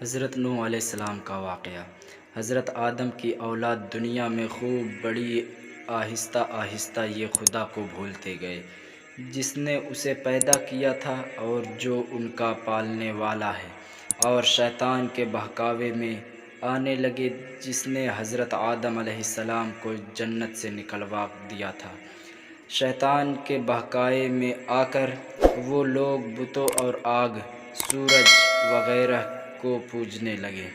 حضرت نوح علیہ السلام کا واقعہ۔ حضرت آدم کی اولاد دنیا میں خوب بڑی، آہستہ آہستہ یہ خدا کو بھولتے گئے جس نے اسے پیدا کیا تھا اور جو ان کا پالنے والا ہے، اور شیطان کے بہکاوے میں آنے لگے جس نے حضرت آدم علیہ السلام کو جنت سے نکلوا دیا تھا۔ شیطان کے بہکاوے میں آ کر وہ لوگ بتوں اور آگ، سورج وغیرہ کو پوجنے لگے،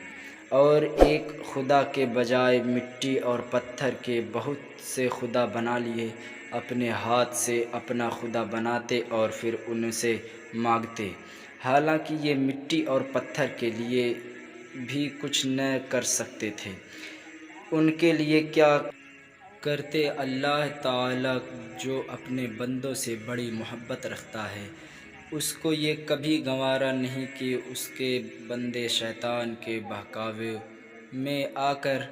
اور ایک خدا کے بجائے مٹی اور پتھر کے بہت سے خدا بنا لیے۔ اپنے ہاتھ سے اپنا خدا بناتے اور پھر ان سے مانگتے، حالانکہ یہ مٹی اور پتھر کے لیے بھی کچھ نہ کر سکتے تھے۔ ان کے لیے کیا کرتے؟ اللہ تعالیٰ جو اپنے بندوں سے بڑی محبت رکھتا ہے، اس کو یہ کبھی گوارا نہیں کہ اس کے بندے شیطان کے بہکاوے میں آ کر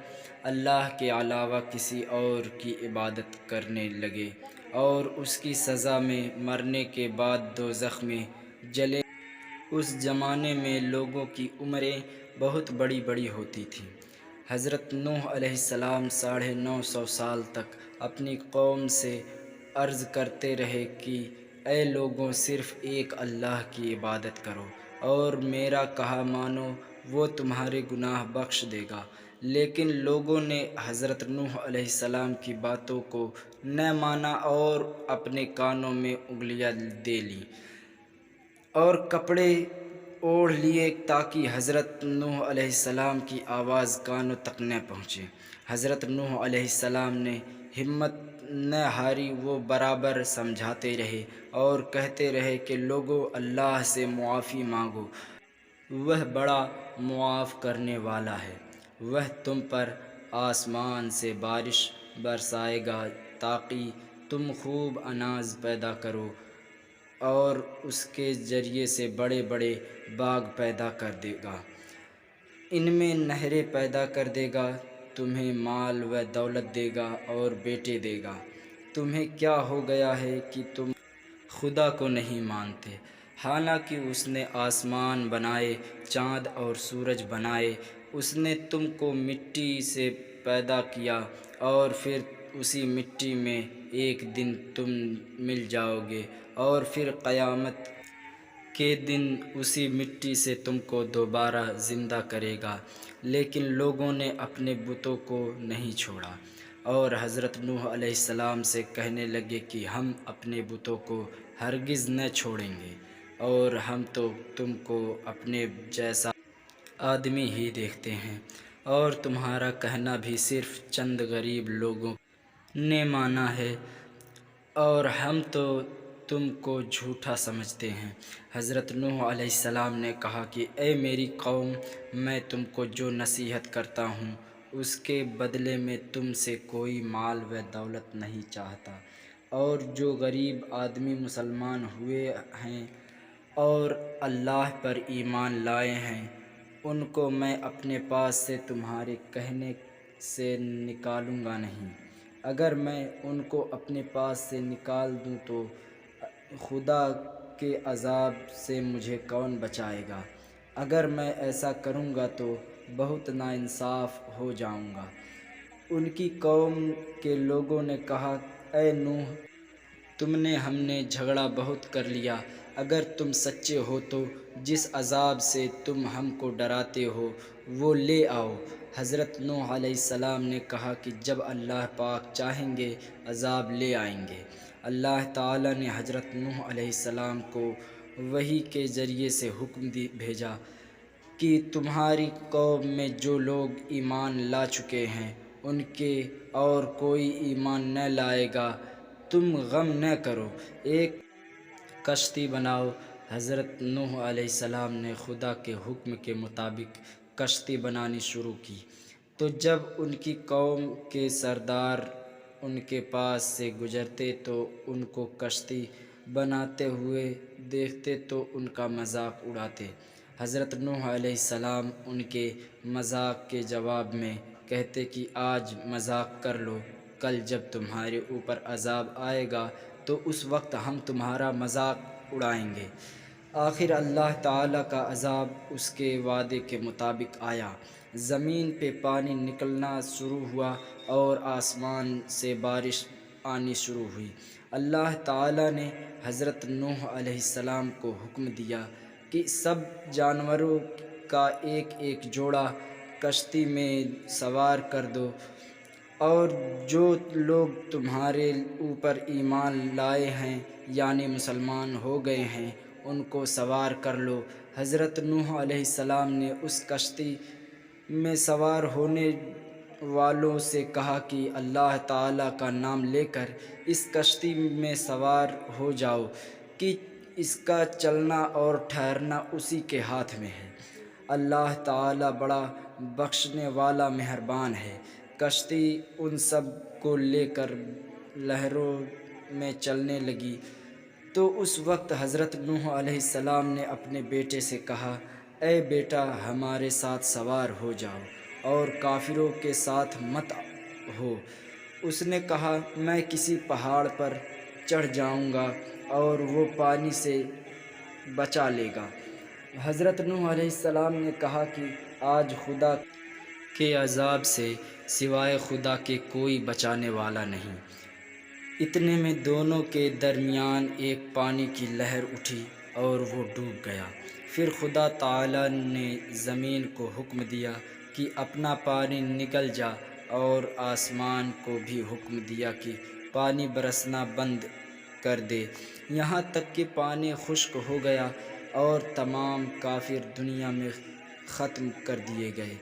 اللہ کے علاوہ کسی اور کی عبادت کرنے لگے اور اس کی سزا میں مرنے کے بعد دوزخ میں جلے۔ اس زمانے میں لوگوں کی عمریں بہت بڑی بڑی ہوتی تھیں۔ حضرت نوح علیہ السلام 950 سال تک اپنی قوم سے عرض کرتے رہے کہ اے لوگوں، صرف ایک اللہ کی عبادت کرو اور میرا کہا مانو، وہ تمہارے گناہ بخش دے گا۔ لیکن لوگوں نے حضرت نوح علیہ السلام کی باتوں کو نہ مانا اور اپنے کانوں میں انگلیاں دے لیں اور کپڑے اوڑھ لیے تاکہ حضرت نوح علیہ السلام کی آواز کانوں تک نہ پہنچے۔ حضرت نوح علیہ السلام نے ہمت نہ ہاری، وہ برابر سمجھاتے رہے اور کہتے رہے کہ لوگوں، اللہ سے معافی مانگو، وہ بڑا معاف کرنے والا ہے۔ وہ تم پر آسمان سے بارش برسائے گا تاکہ تم خوب اناج پیدا کرو اور اس کے ذریعے سے بڑے بڑے باغ پیدا کر دے گا، ان میں نہریں پیدا کر دے گا، تمہیں مال و دولت دے گا اور بیٹے دے گا۔ تمہیں کیا ہو گیا ہے کہ تم خدا کو نہیں مانتے، حالانکہ اس نے آسمان بنائے، چاند اور سورج بنائے۔ اس نے تم کو مٹی سے پیدا کیا اور پھر اسی مٹی میں ایک دن تم مل جاؤ گے اور پھر قیامت کے دن اسی مٹی سے تم کو دوبارہ زندہ کرے گا۔ لیکن لوگوں نے اپنے بتوں کو نہیں چھوڑا اور حضرت نوح علیہ السلام سے کہنے لگے کہ ہم اپنے بتوں کو ہرگز نہ چھوڑیں گے اور ہم تو تم کو اپنے جیسا آدمی ہی دیکھتے ہیں، اور تمہارا کہنا بھی صرف چند غریب لوگوں نے مانا ہے اور ہم تو تم کو جھوٹا سمجھتے ہیں۔ حضرت نوح علیہ السلام نے کہا کہ اے میری قوم، میں تم کو جو نصیحت کرتا ہوں اس کے بدلے میں تم سے کوئی مال و دولت نہیں چاہتا، اور جو غریب آدمی مسلمان ہوئے ہیں اور اللہ پر ایمان لائے ہیں، ان کو میں اپنے پاس سے تمہارے کہنے سے نکالوں گا نہیں۔ اگر میں ان کو اپنے پاس سے نکال دوں تو خدا کے عذاب سے مجھے کون بچائے گا؟ اگر میں ایسا کروں گا تو بہت ناانصاف ہو جاؤں گا۔ ان کی قوم کے لوگوں نے کہا، اے نوح، تم نے ہم نے جھگڑا بہت کر لیا، اگر تم سچے ہو تو جس عذاب سے تم ہم کو ڈراتے ہو وہ لے آؤ۔ حضرت نوح علیہ السلام نے کہا کہ جب اللہ پاک چاہیں گے عذاب لے آئیں گے۔ اللہ تعالیٰ نے حضرت نوح علیہ السلام کو وحی کے ذریعے سے حکم بھیجا کہ تمہاری قوم میں جو لوگ ایمان لا چکے ہیں ان کے اور کوئی ایمان نہ لائے گا، تم غم نہ کرو، ایک کشتی بناؤ۔ حضرت نوح علیہ السلام نے خدا کے حکم کے مطابق کشتی بنانی شروع کی، تو جب ان کی قوم کے سردار ان کے پاس سے گزرتے تو ان کو کشتی بناتے ہوئے دیکھتے تو ان کا مذاق اڑاتے۔ حضرت نوح علیہ السلام ان کے مذاق کے جواب میں کہتے کہ آج مذاق کر لو، کل جب تمہارے اوپر عذاب آئے گا تو اس وقت ہم تمہارا مذاق اڑائیں گے۔ آخر اللہ تعالیٰ کا عذاب اس کے وعدے کے مطابق آیا، زمین پہ پانی نکلنا شروع ہوا اور آسمان سے بارش آنی شروع ہوئی۔ اللہ تعالیٰ نے حضرت نوح علیہ السلام کو حکم دیا کہ سب جانوروں کا ایک ایک جوڑا کشتی میں سوار کر دو، اور جو لوگ تمہارے اوپر ایمان لائے ہیں یعنی مسلمان ہو گئے ہیں ان کو سوار کر لو۔ حضرت نوح علیہ السلام نے اس کشتی میں سوار ہونے والوں سے کہا کہ اللہ تعالیٰ کا نام لے کر اس کشتی میں سوار ہو جاؤ کہ اس کا چلنا اور ٹھہرنا اسی کے ہاتھ میں ہے۔ اللہ تعالیٰ بڑا بخشنے والا مہربان ہے۔ کشتی ان سب کو لے کر لہروں میں چلنے لگی، تو اس وقت حضرت نوح علیہ السلام نے اپنے بیٹے سے کہا، اے بیٹا ہمارے ساتھ سوار ہو جاؤ اور کافروں کے ساتھ مت ہو۔ اس نے کہا، میں کسی پہاڑ پر چڑھ جاؤں گا اور وہ پانی سے بچا لے گا۔ حضرت نوح علیہ السلام نے کہا کہ آج خدا کے عذاب سے سوائے خدا کے کوئی بچانے والا نہیں۔ اتنے میں دونوں کے درمیان ایک پانی کی لہر اٹھی اور وہ ڈوب گیا۔ پھر خدا تعالیٰ نے زمین کو حکم دیا کہ اپنا پانی نکل جا، اور آسمان کو بھی حکم دیا کہ پانی برسنا بند کر دے، یہاں تک کہ پانی خشک ہو گیا اور تمام کافر دنیا میں ختم کر دیے گئے۔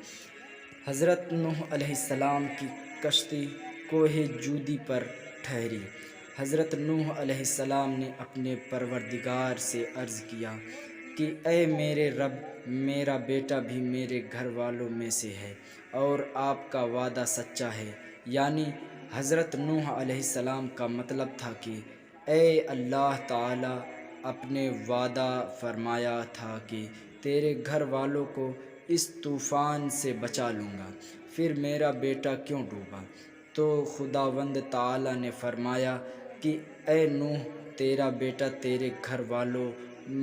حضرت نوح علیہ السلام کی کشتی کوہ جودی پر ٹھہری۔ حضرت نوح علیہ السلام نے اپنے پروردگار سے عرض کیا کہ اے میرے رب، میرا بیٹا بھی میرے گھر والوں میں سے ہے اور آپ کا وعدہ سچا ہے۔ یعنی حضرت نوح علیہ السلام کا مطلب تھا کہ اے اللہ تعالیٰ، اپنے وعدہ فرمایا تھا کہ تیرے گھر والوں کو اس طوفان سے بچا لوں گا، پھر میرا بیٹا کیوں ڈوبا؟ تو خداوند تعالیٰ نے فرمایا کہ اے نوح، تیرا بیٹا تیرے گھر والوں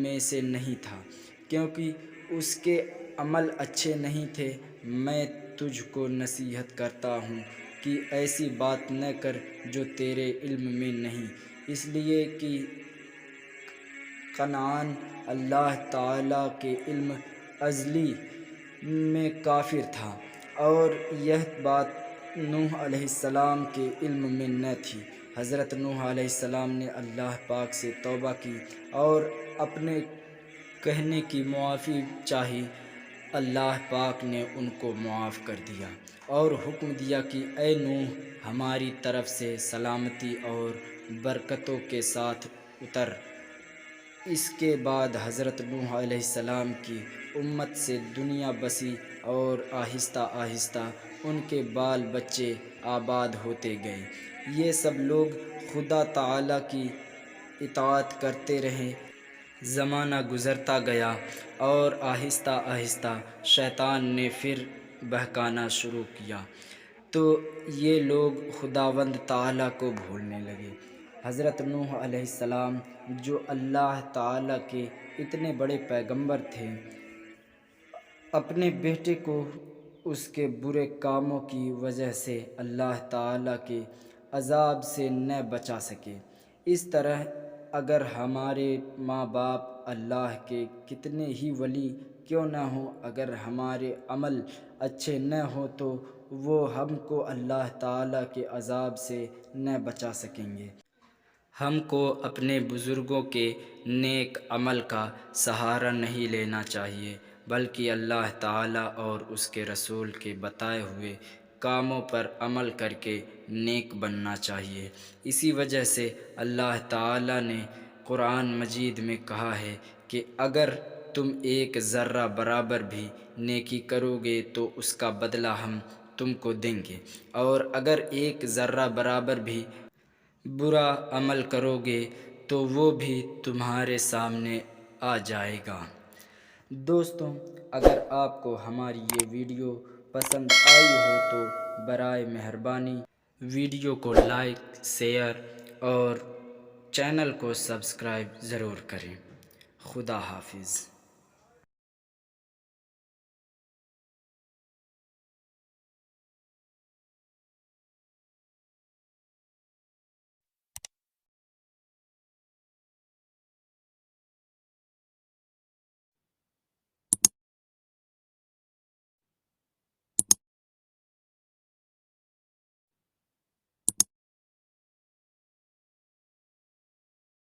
میں سے نہیں تھا، کیونکہ اس کے عمل اچھے نہیں تھے۔ میں تجھ کو نصیحت کرتا ہوں کہ ایسی بات نہ کر جو تیرے علم میں نہیں، اس لیے کہ کنعان اللہ تعالیٰ کے علم ازلی میں کافر تھا، اور یہ بات نوح علیہ السلام کے علم میں نہ تھی۔ حضرت نوح علیہ السلام نے اللہ پاک سے توبہ کی اور اپنے کہنے کی معافی چاہی۔ اللہ پاک نے ان کو معاف کر دیا اور حکم دیا کہ اے نوح، ہماری طرف سے سلامتی اور برکتوں کے ساتھ اتر۔ اس کے بعد حضرت نوح علیہ السلام کی امت سے دنیا بسی اور آہستہ آہستہ ان کے بال بچے آباد ہوتے گئے۔ یہ سب لوگ خدا تعالیٰ کی اطاعت کرتے رہے۔ زمانہ گزرتا گیا اور آہستہ آہستہ شیطان نے پھر بہکانا شروع کیا، تو یہ لوگ خداوند تعالیٰ کو بھولنے لگے۔ حضرت نوح علیہ السلام جو اللہ تعالیٰ کے اتنے بڑے پیغمبر تھے، اپنے بیٹے کو اس کے برے کاموں کی وجہ سے اللہ تعالیٰ کے عذاب سے نہ بچا سکے۔ اس طرح اگر ہمارے ماں باپ اللہ کے کتنے ہی ولی کیوں نہ ہوں، اگر ہمارے عمل اچھے نہ ہوں تو وہ ہم کو اللہ تعالیٰ کے عذاب سے نہ بچا سکیں گے۔ ہم کو اپنے بزرگوں کے نیک عمل کا سہارا نہیں لینا چاہیے، بلکہ اللہ تعالیٰ اور اس کے رسول کے بتائے ہوئے کاموں پر عمل کر کے نیک بننا چاہیے۔ اسی وجہ سے اللہ تعالیٰ نے قرآن مجید میں کہا ہے کہ اگر تم ایک ذرہ برابر بھی نیکی کرو گے تو اس کا بدلہ ہم تم کو دیں گے، اور اگر ایک ذرہ برابر بھی برا عمل کرو گے تو وہ بھی تمہارے سامنے آ جائے گا۔ دوستوں، اگر آپ کو ہماری یہ ویڈیو پسند آئی ہو تو برائے مہربانی ویڈیو کو لائک، شیئر اور چینل کو سبسکرائب ضرور کریں۔ خدا حافظ.